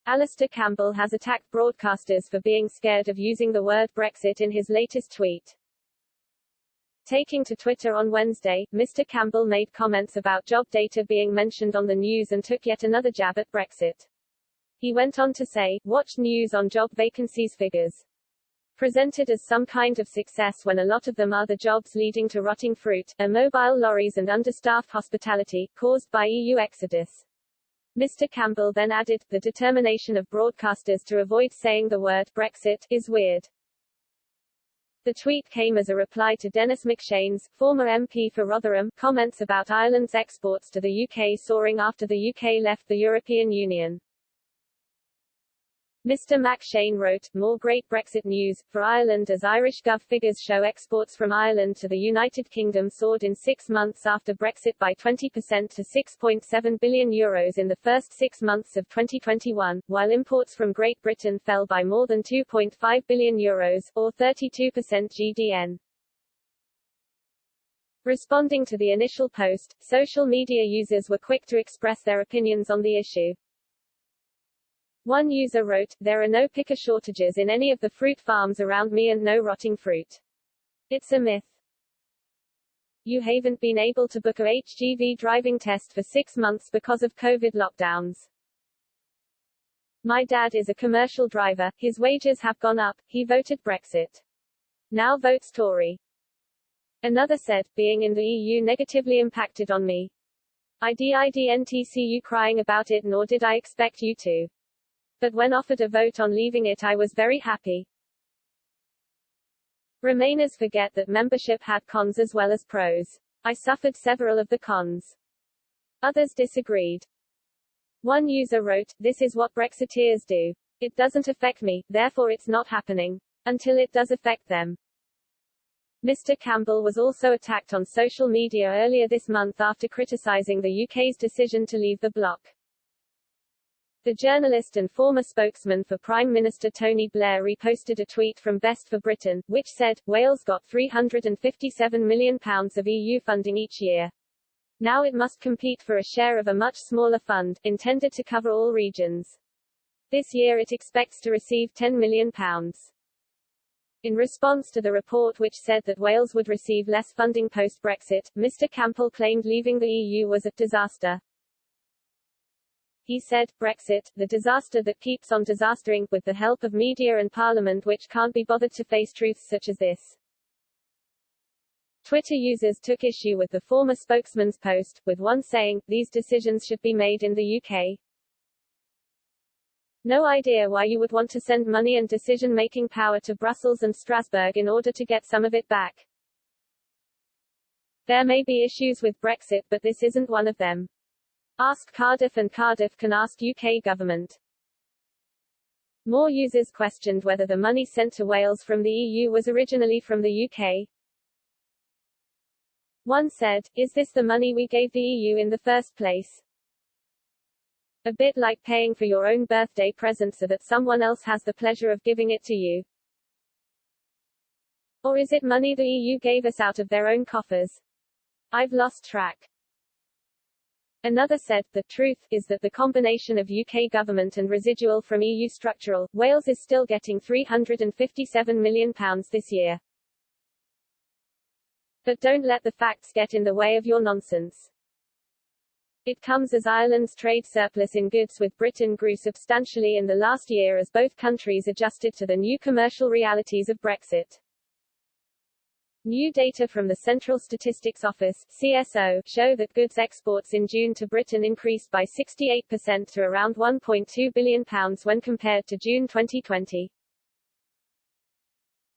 Alastair Campbell has attacked broadcasters for being scared of using the word Brexit in his latest tweet. Taking to Twitter on Wednesday, Mr. Campbell made comments about job data being mentioned on the news and took yet another jab at Brexit. He went on to say, "Watch news on job vacancies figures. Presented as some kind of success when a lot of them are the jobs leading to rotting fruit, immobile lorries and understaffed hospitality, caused by EU exodus." Mr. Campbell then added, "The determination of broadcasters to avoid saying the word Brexit is weird." The tweet came as a reply to Dennis McShane's, former MP for Rotherham, comments about Ireland's exports to the UK soaring after the UK left the European Union. Mr. McShane wrote, "More great Brexit news for Ireland as Irish Gov figures show exports from Ireland to the United Kingdom soared in 6 months after Brexit by 20% to €6.7 billion in the first 6 months of 2021, while imports from Great Britain fell by more than €2.5 billion, or 32% GDN. Responding to the initial post, social media users were quick to express their opinions on the issue. One user wrote, "There are no picker shortages in any of the fruit farms around me and no rotting fruit. It's a myth. You haven't been able to book a HGV driving test for 6 months because of COVID lockdowns. My dad is a commercial driver, his wages have gone up, he voted Brexit. Now votes Tory." Another said, "Being in the EU negatively impacted on me. I didn't see you crying about it nor did I expect you to. But when offered a vote on leaving it I was very happy." Remainers forget that membership had cons as well as pros. "I suffered several of the cons." Others disagreed. One user wrote, "This is what Brexiteers do. It doesn't affect me, therefore it's not happening. Until it does affect them." Mr. Campbell was also attacked on social media earlier this month after criticising the UK's decision to leave the bloc. The journalist and former spokesman for Prime Minister Tony Blair reposted a tweet from Best for Britain, which said, "Wales got £357 million of EU funding each year. Now it must compete for a share of a much smaller fund, intended to cover all regions. This year it expects to receive £10 million. In response to the report which said that Wales would receive less funding post-Brexit, Mr. Campbell claimed leaving the EU was a disaster. He said, "Brexit, the disaster that keeps on disastering, with the help of media and parliament which can't be bothered to face truths such as this." Twitter users took issue with the former spokesman's post, with one saying, "These decisions should be made in the UK. No idea why you would want to send money and decision-making power to Brussels and Strasbourg in order to get some of it back. There may be issues with Brexit but this isn't one of them. Ask Cardiff and Cardiff can ask UK government." More users questioned whether the money sent to Wales from the EU was originally from the UK. One said, "Is this the money we gave the EU in the first place? A bit like paying for your own birthday present so that someone else has the pleasure of giving it to you. Or is it money the EU gave us out of their own coffers? I've lost track." Another said, "The truth is that the combination of UK government and residual from EU structural, Wales is still getting £357 million this year. But don't let the facts get in the way of your nonsense. It comes as Ireland's trade surplus in goods with Britain grew substantially in the last year as both countries adjusted to the new commercial realities of Brexit." New data from the Central Statistics Office (CSO) show that goods exports in June to Britain increased by 68% to around £1.2 billion when compared to June 2020.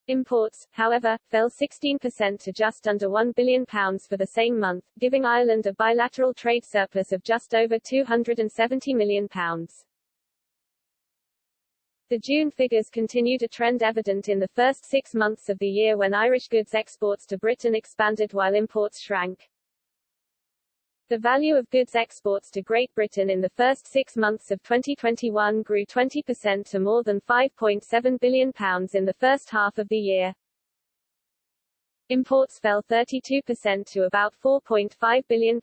Imports, however, fell 16% to just under £1 billion for the same month, giving Ireland a bilateral trade surplus of just over £270 million. The June figures continued a trend evident in the first 6 months of the year when Irish goods exports to Britain expanded while imports shrank. The value of goods exports to Great Britain in the first 6 months of 2021 grew 20% to more than £5.7 billion in the first half of the year. Imports fell 32% to about £4.5 billion.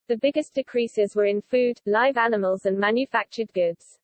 The biggest decreases were in food, live animals and manufactured goods.